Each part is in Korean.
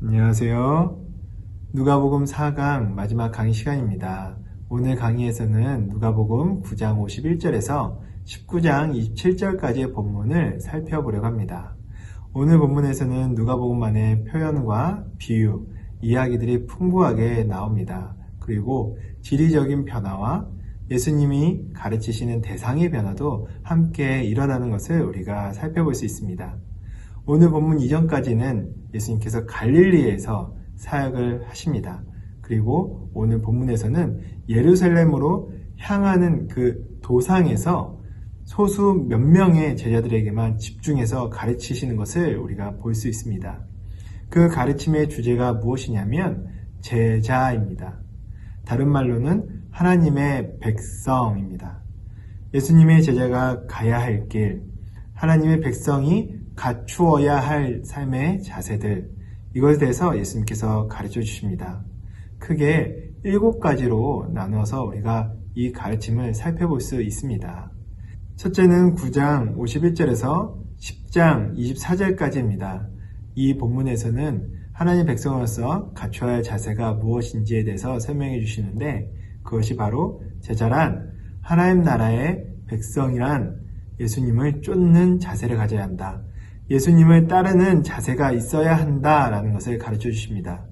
안녕하세요. 누가복음 4강 마지막 강의 시간입니다. 오늘 강의에서는 누가복음 9장 51절에서 19장 27절까지의 본문을 살펴보려고 합니다. 오늘 본문에서는 누가복음만의 표현과 비유, 이야기들이 풍부하게 나옵니다. 그리고 지리적인 변화와 예수님이 가르치시는 대상의 변화도 함께 일어나는 것을 우리가 살펴볼 수 있습니다. 오늘 본문 이전까지는 예수님께서 갈릴리에서 사역을 하십니다. 그리고 오늘 본문에서는 예루살렘으로 향하는 그 도상에서 소수 몇 명의 제자들에게만 집중해서 가르치시는 것을 우리가 볼 수 있습니다. 그 가르침의 주제가 무엇이냐면 제자입니다. 다른 말로는 하나님의 백성입니다. 예수님의 제자가 가야 할 길, 하나님의 백성이 갖추어야 할 삶의 자세들, 이것에 대해서 예수님께서 가르쳐 주십니다. 크게 7가지로 나누어서 우리가 이 가르침을 살펴볼 수 있습니다. 첫째는 9장 51절에서 10장 24절까지입니다. 이 본문에서는 하나님 백성으로서 갖춰야 할 자세가 무엇인지에 대해서 설명해 주시는데, 그것이 바로 제자란 하나님 나라의 백성이란 예수님을 쫓는 자세를 가져야 한다. 예수님을 따르는 자세가 있어야 한다라는 것을 가르쳐 주십니다.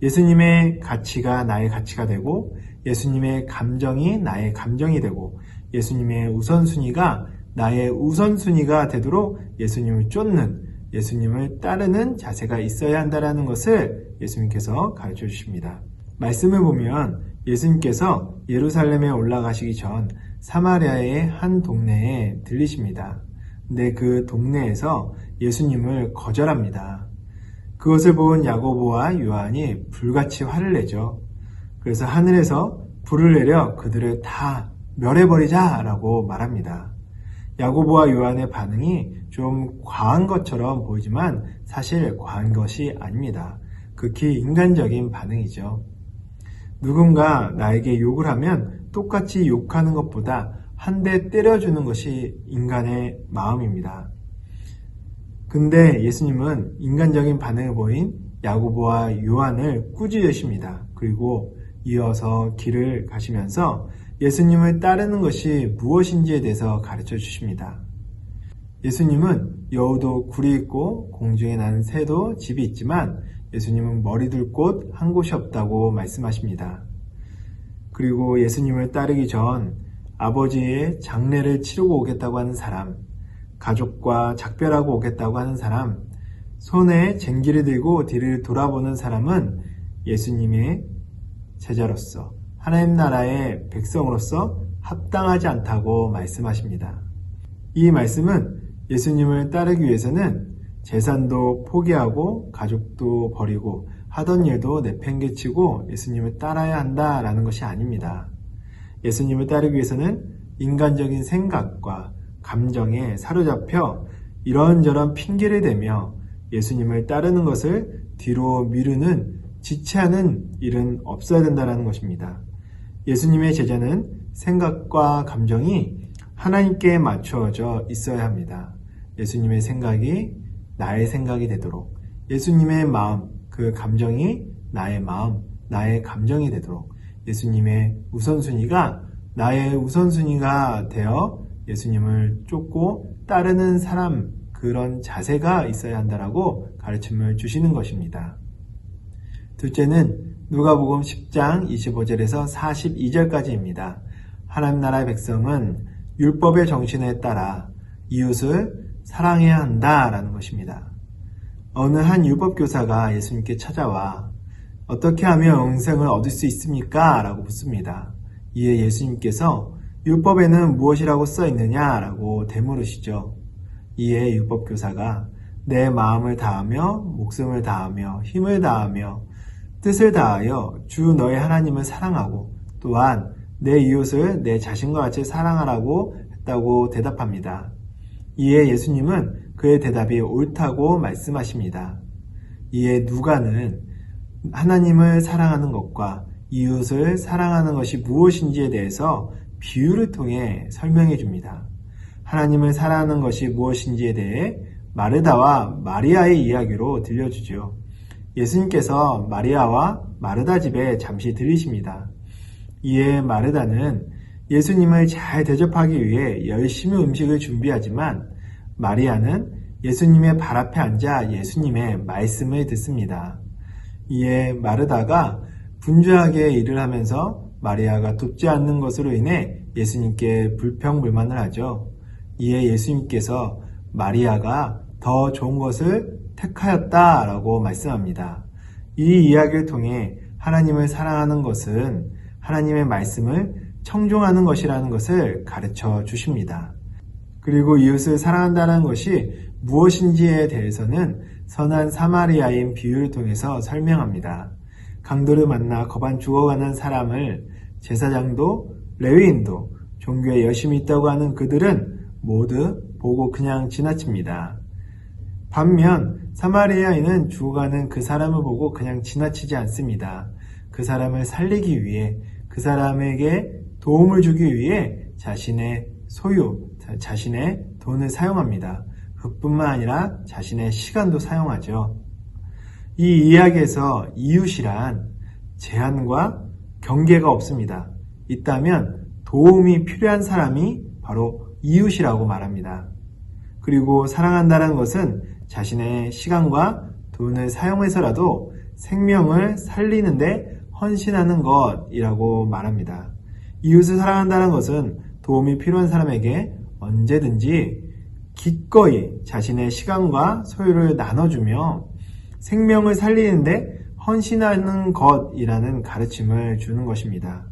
예수님의 가치가 나의 가치가 되고, 예수님의 감정이 나의 감정이 되고, 예수님의 우선순위가 나의 우선순위가 되도록 예수님을 쫓는, 예수님을 따르는 자세가 있어야 한다는 것을 예수님께서 가르쳐 주십니다. 말씀을 보면 예수님께서 예루살렘에 올라가시기 전 사마리아의 한 동네에 들리십니다. 근데 그 동네에서 예수님을 거절합니다. 그것을 본 야고보와 요한이 불같이 화를 내죠. 그래서 하늘에서 불을 내려 그들을 다 멸해버리자라고 말합니다. 야고보와 요한의 반응이 좀 과한 것처럼 보이지만 사실 과한 것이 아닙니다. 극히 인간적인 반응이죠. 누군가 나에게 욕을 하면 똑같이 욕하는 것보다 한 대 때려주는 것이 인간의 마음입니다. 근데 예수님은 인간적인 반응을 보인 야고보와 요한을 꾸짖으십니다. 그리고 이어서 길을 가시면서 예수님을 따르는 것이 무엇인지에 대해서 가르쳐 주십니다. 예수님은 여우도 굴이 있고 공중에 나는 새도 집이 있지만 예수님은 머리 둘 곳 한 곳이 없다고 말씀하십니다. 그리고 예수님을 따르기 전 아버지의 장례를 치르고 오겠다고 하는 사람, 가족과 작별하고 오겠다고 하는 사람, 손에 쟁기를 들고 뒤를 돌아보는 사람은 예수님의 제자로서, 하나님 나라의 백성으로서 합당하지 않다고 말씀하십니다. 이 말씀은 예수님을 따르기 위해서는 재산도 포기하고 가족도 버리고 하던 일도 내팽개치고 예수님을 따라야 한다라는 것이 아닙니다. 예수님을 따르기 위해서는 인간적인 생각과 감정에 사로잡혀 이런저런 핑계를 대며 예수님을 따르는 것을 뒤로 미루는 지체하는 일은 없어야 된다는 것입니다. 예수님의 제자는 생각과 감정이 하나님께 맞추어져 있어야 합니다. 예수님의 생각이 나의 생각이 되도록, 예수님의 마음, 그 감정이 나의 마음, 나의 감정이 되도록, 예수님의 우선순위가 나의 우선순위가 되어 예수님을 쫓고 따르는 사람, 그런 자세가 있어야 한다라고 가르침을 주시는 것입니다. 둘째는 누가복음 10장 25절에서 42절까지입니다. 하나님 나라의 백성은 율법의 정신에 따라 이웃을 사랑해야 한다라는 것입니다. 어느 한 율법교사가 예수님께 찾아와 어떻게 하면 영생을 얻을 수 있습니까? 라고 묻습니다. 이에 예수님께서 율법에는 무엇이라고 써 있느냐라고 되물으시죠. 이에 율법교사가 내 마음을 다하며 목숨을 다하며 힘을 다하며 뜻을 다하여 주 너의 하나님을 사랑하고 또한 내 이웃을 내 자신과 같이 사랑하라고 했다고 대답합니다. 이에 예수님은 그의 대답이 옳다고 말씀하십니다. 이에 누가는 하나님을 사랑하는 것과 이웃을 사랑하는 것이 무엇인지에 대해서 비유를 통해 설명해 줍니다. 하나님을 사랑하는 것이 무엇인지에 대해 마르다와 마리아의 이야기로 들려주죠. 예수님께서 마리아와 마르다 집에 잠시 들리십니다. 이에 마르다는 예수님을 잘 대접하기 위해 열심히 음식을 준비하지만 마리아는 예수님의 발 앞에 앉아 예수님의 말씀을 듣습니다. 이에 마르다가 분주하게 일을 하면서 마리아가 돕지 않는 것으로 인해 예수님께 불평불만을 하죠. 이에 예수님께서 마리아가 더 좋은 것을 택하였다라고 말씀합니다. 이 이야기를 통해 하나님을 사랑하는 것은 하나님의 말씀을 청종하는 것이라는 것을 가르쳐 주십니다. 그리고 이웃을 사랑한다는 것이 무엇인지에 대해서는 선한 사마리아인 비유를 통해서 설명합니다. 강도를 만나 거반 죽어가는 사람을 제사장도 레위인도 종교에 열심히 있다고 하는 그들은 모두 보고 그냥 지나칩니다. 반면 사마리아인은 죽어가는 그 사람을 보고 그냥 지나치지 않습니다. 그 사람을 살리기 위해, 그 사람에게 도움을 주기 위해 자신의 소유, 자신의 돈을 사용합니다. 그뿐만 아니라 자신의 시간도 사용하죠. 이 이야기에서 이웃이란 제한과 경계가 없습니다. 있다면 도움이 필요한 사람이 바로 이웃이라고 말합니다. 그리고 사랑한다는 것은 자신의 시간과 돈을 사용해서라도 생명을 살리는데 헌신하는 것이라고 말합니다. 이웃을 사랑한다는 것은 도움이 필요한 사람에게 언제든지 기꺼이 자신의 시간과 소유를 나눠주며 생명을 살리는데 헌신하는 것이라는 가르침을 주는 것입니다.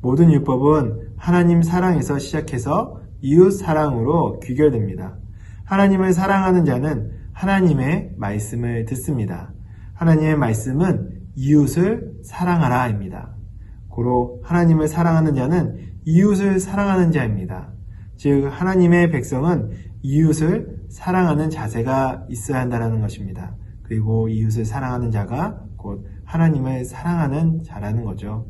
모든 율법은 하나님 사랑에서 시작해서 이웃 사랑으로 귀결됩니다. 하나님을 사랑하는 자는 하나님의 말씀을 듣습니다. 하나님의 말씀은 이웃을 사랑하라입니다. 고로 하나님을 사랑하는 자는 이웃을 사랑하는 자입니다. 즉 하나님의 백성은 이웃을 사랑하는 자세가 있어야 한다는 것입니다. 그리고 이웃을 사랑하는 자가 곧 하나님을 사랑하는 자라는 거죠.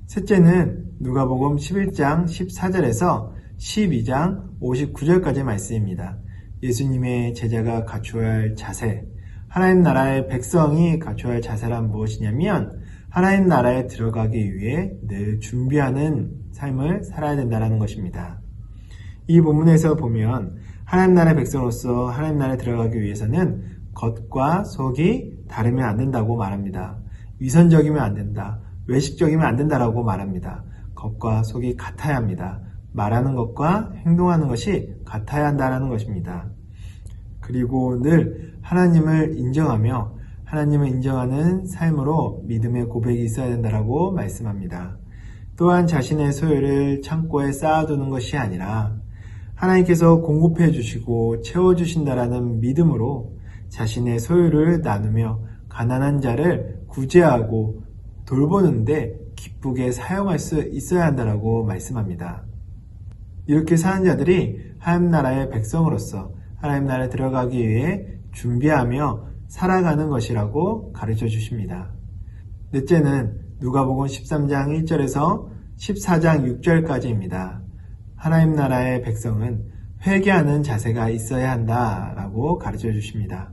셋째는 누가복음 11장 14절에서 12장 59절까지 말씀입니다. 예수님의 제자가 갖추어야 할 자세, 하나님 나라의 백성이 갖춰야 할 자세란 무엇이냐면 하나님 나라에 들어가기 위해 늘 준비하는 삶을 살아야 된다는 것입니다. 이 본문에서 보면 하나님 나라의 백성으로서 하나님 나라에 들어가기 위해서는 겉과 속이 다르면 안 된다고 말합니다. 위선적이면 안 된다. 외식적이면 안 된다라고 말합니다. 겉과 속이 같아야 합니다. 말하는 것과 행동하는 것이 같아야 한다는 것입니다. 그리고 늘 하나님을 인정하며 하나님을 인정하는 삶으로 믿음의 고백이 있어야 된다라고 말씀합니다. 또한 자신의 소유를 창고에 쌓아두는 것이 아니라 하나님께서 공급해 주시고 채워주신다라는 믿음으로 자신의 소유를 나누며 가난한 자를 구제하고 돌보는데 기쁘게 사용할 수 있어야 한다라고 말씀합니다. 이렇게 사는 자들이 하나님 나라의 백성으로서 하나님 나라에 들어가기 위해 준비하며 살아가는 것이라고 가르쳐 주십니다. 넷째는 누가복음 13장 1절에서 14장 6절까지입니다. 하나님 나라의 백성은 회개하는 자세가 있어야 한다라고 가르쳐 주십니다.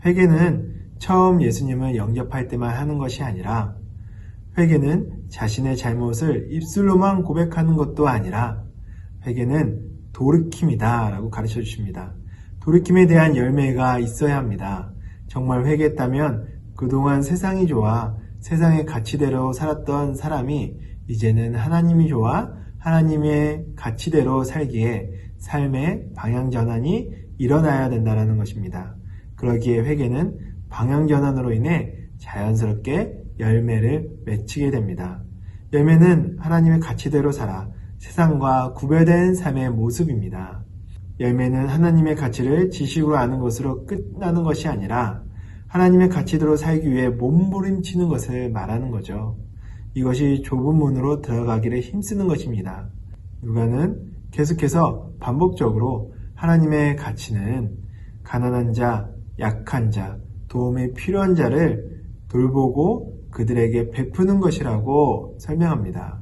회개는 처음 예수님을 영접할 때만 하는 것이 아니라 회개는 자신의 잘못을 입술로만 고백하는 것도 아니라 회개는 돌이킴이다 라고 가르쳐 주십니다. 돌이킴에 대한 열매가 있어야 합니다. 정말 회개했다면 그동안 세상이 좋아 세상의 가치대로 살았던 사람이 이제는 하나님이 좋아 하나님의 가치대로 살기에 삶의 방향전환이 일어나야 된다는 것입니다. 그러기에 회개는 방향전환으로 인해 자연스럽게 열매를 맺히게 됩니다. 열매는 하나님의 가치대로 살아 세상과 구별된 삶의 모습입니다. 열매는 하나님의 가치를 지식으로 아는 것으로 끝나는 것이 아니라 하나님의 가치대로 살기 위해 몸부림치는 것을 말하는 거죠. 이것이 좁은 문으로 들어가기를 힘쓰는 것입니다. 누가는 계속해서 반복적으로 하나님의 가치는 가난한 자, 약한 자, 도움이 필요한 자를 돌보고 그들에게 베푸는 것이라고 설명합니다.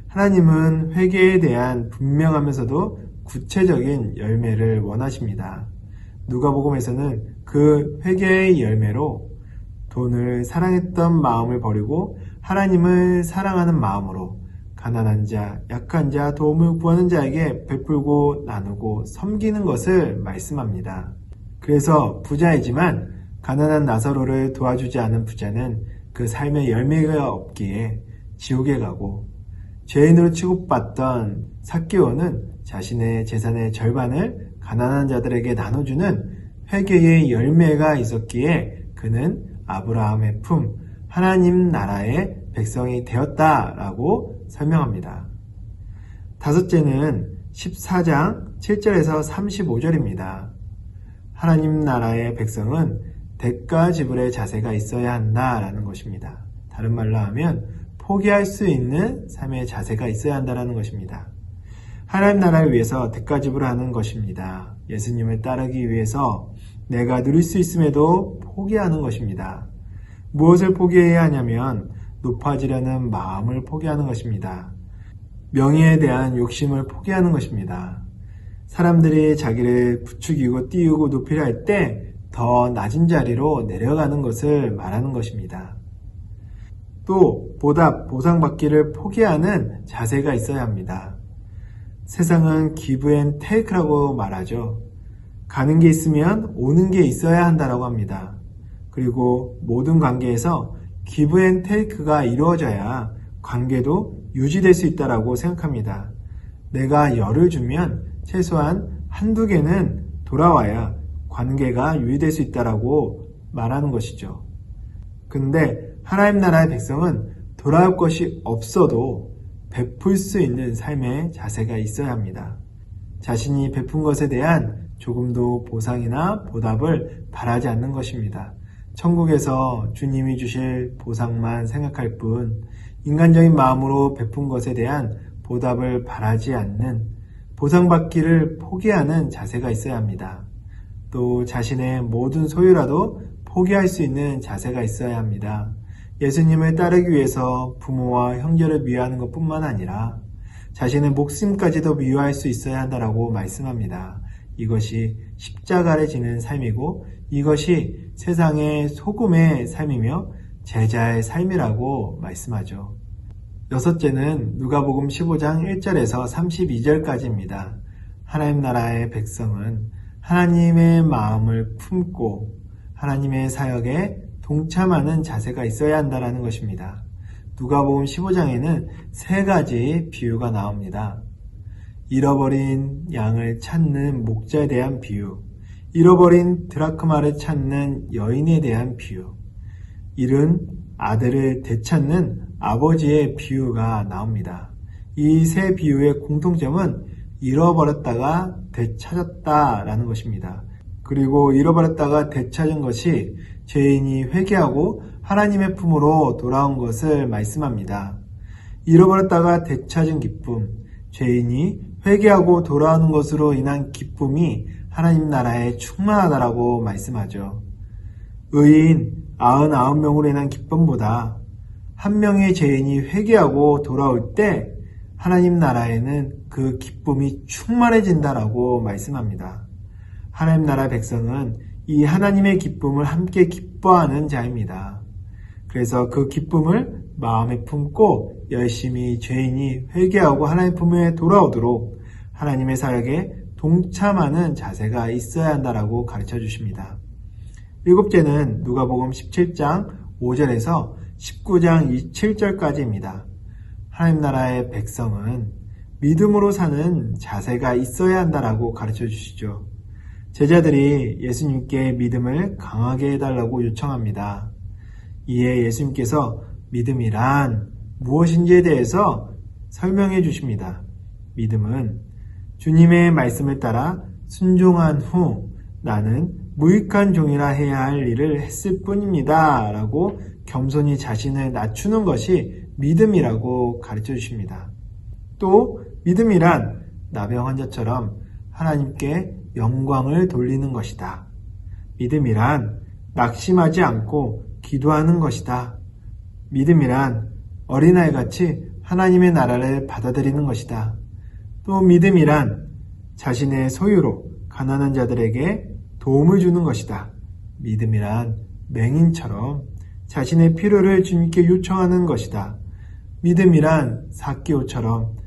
하나님은 회개에 대한 분명하면서도 구체적인 열매를 원하십니다. 누가복음에서는 그 회개의 열매로 돈을 사랑했던 마음을 버리고 하나님을 사랑하는 마음으로 가난한 자, 약한 자, 도움을 구하는 자에게 베풀고 나누고 섬기는 것을 말씀합니다. 그래서 부자이지만 가난한 나사로를 도와주지 않은 부자는 그 삶의 열매가 없기에 지옥에 가고, 죄인으로 취급받던 삭개오는 자신의 재산의 절반을 가난한 자들에게 나눠주는 회개의 열매가 있었기에 그는 아브라함의 품, 하나님 나라의 백성이 되었다라고 설명합니다. 다섯째는 14장 7절에서 35절입니다. 하나님 나라의 백성은 대가 지불의 자세가 있어야 한다라는 것입니다. 다른 말로 하면 포기할 수 있는 삶의 자세가 있어야 한다는 것입니다. 하나님 나라를 위해서 대가 지불하는 것입니다. 예수님을 따르기 위해서 내가 누릴 수 있음에도 포기하는 것입니다. 무엇을 포기해야 하냐면 높아지려는 마음을 포기하는 것입니다. 명예에 대한 욕심을 포기하는 것입니다. 사람들이 자기를 부추기고 띄우고 높이려 할 때 더 낮은 자리로 내려가는 것을 말하는 것입니다. 또 보상받기를 포기하는 자세가 있어야 합니다. 세상은 give and take라고 말하죠. 가는 게 있으면 오는 게 있어야 한다라고 합니다. 그리고 모든 관계에서 give and take가 이루어져야 관계도 유지될 수 있다라고 생각합니다. 내가 열을 주면 최소한 한두 개는 돌아와야 관계가 유지될 수 있다라고 말하는 것이죠. 근데 하나님 나라의 백성은 돌아올 것이 없어도 베풀 수 있는 삶의 자세가 있어야 합니다. 자신이 베푼 것에 대한 조금도 보상이나 보답을 바라지 않는 것입니다. 천국에서 주님이 주실 보상만 생각할 뿐 인간적인 마음으로 베푼 것에 대한 보답을 바라지 않는, 보상받기를 포기하는 자세가 있어야 합니다. 또 자신의 모든 소유라도 포기할 수 있는 자세가 있어야 합니다. 예수님을 따르기 위해서 부모와 형제를 미워하는 것뿐만 아니라 자신의 목숨까지도 미워할 수 있어야 한다라고 말씀합니다. 이것이 십자가를 지는 삶이고 이것이 세상의 소금의 삶이며 제자의 삶이라고 말씀하죠. 여섯째는 누가복음 15장 1절에서 32절까지입니다. 하나님 나라의 백성은 하나님의 마음을 품고 하나님의 사역에 동참하는 자세가 있어야 한다는 것입니다. 누가복음 15장에는 세 가지 비유가 나옵니다. 잃어버린 양을 찾는 목자에 대한 비유, 잃어버린 드라크마를 찾는 여인에 대한 비유, 잃은 아들을 되찾는 아버지의 비유가 나옵니다. 이 세 비유의 공통점은 잃어버렸다가 되찾았다라는 것입니다. 그리고 잃어버렸다가 되찾은 것이 죄인이 회개하고 하나님의 품으로 돌아온 것을 말씀합니다. 잃어버렸다가 되찾은 기쁨, 죄인이 회개하고 돌아오는 것으로 인한 기쁨이 하나님 나라에 충만하다라고 말씀하죠. 의인 99명으로 인한 기쁨보다 한 명의 죄인이 회개하고 돌아올 때 하나님 나라에는 그 기쁨이 충만해진다라고 말씀합니다. 하나님 나라 백성은 이 하나님의 기쁨을 함께 기뻐하는 자입니다. 그래서 그 기쁨을 마음에 품고 열심히 죄인이 회개하고 하나님 품에 돌아오도록 하나님의 사역에 동참하는 자세가 있어야 한다라고 가르쳐 주십니다. 일곱째는 누가복음 17장 5절에서 19장 27절까지입니다. 하나님 나라의 백성은 믿음으로 사는 자세가 있어야 한다라고 가르쳐 주시죠. 제자들이 예수님께 믿음을 강하게 해달라고 요청합니다. 이에 예수님께서 믿음이란 무엇인지에 대해서 설명해 주십니다. 믿음은 주님의 말씀을 따라 순종한 후 나는 무익한 종이라 해야 할 일을 했을 뿐입니다. 라고 겸손히 자신을 낮추는 것이 믿음이라고 가르쳐 주십니다. 또 믿음이란 나병 환자처럼 하나님께 영광을 돌리는 것이다. 믿음이란 낙심하지 않고 기도하는 것이다. 믿음이란 어린아이같이 하나님의 나라를 받아들이는 것이다. 또 믿음이란 자신의 소유로 가난한 자들에게 도움을 주는 것이다. 믿음이란 맹인처럼 자신의 필요를 주님께 요청하는 것이다. 믿음이란 삭개오처럼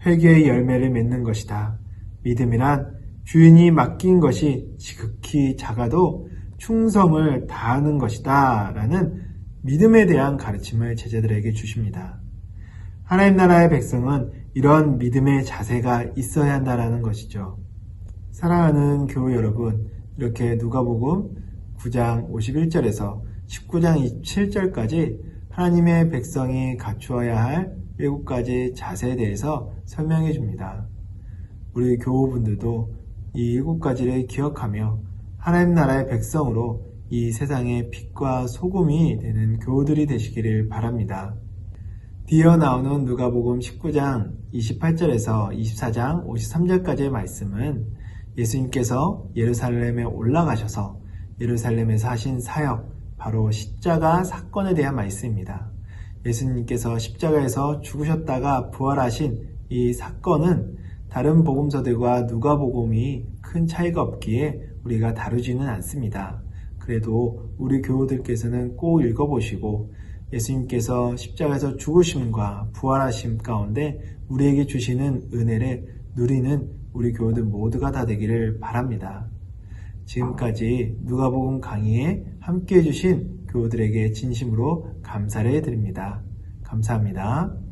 회개의 열매를 맺는 것이다. 믿음이란 주인이 맡긴 것이 지극히 작아도 충성을 다하는 것이다. 라는 믿음에 대한 가르침을 제자들에게 주십니다. 하나님 나라의 백성은 이런 믿음의 자세가 있어야 한다는 것이죠. 사랑하는 교우 여러분, 이렇게 누가복음 9장 51절에서 19장 27절까지 하나님의 백성이 갖추어야 할 7가지 자세에 대해서 설명해 줍니다. 우리 교우분들도 이 7가지를 기억하며 하나님 나라의 백성으로 이 세상의 빛과 소금이 되는 교우들이 되시기를 바랍니다. 뒤이어 나오는 누가복음 19장 28절에서 24장 53절까지의 말씀은 예수님께서 예루살렘에 올라가셔서 예루살렘에서 하신 사역, 바로 십자가 사건에 대한 말씀입니다. 예수님께서 십자가에서 죽으셨다가 부활하신 이 사건은 다른 복음서들과 누가복음이 큰 차이가 없기에 우리가 다루지는 않습니다. 그래도 우리 교우들께서는 꼭 읽어보시고 예수님께서 십자가에서 죽으심과 부활하심 가운데 우리에게 주시는 은혜를 누리는 우리 교우들 모두가 다 되기를 바랍니다. 지금까지 누가복음 강의에 함께해 주신 교우들에게 진심으로 감사를 드립니다. 감사합니다.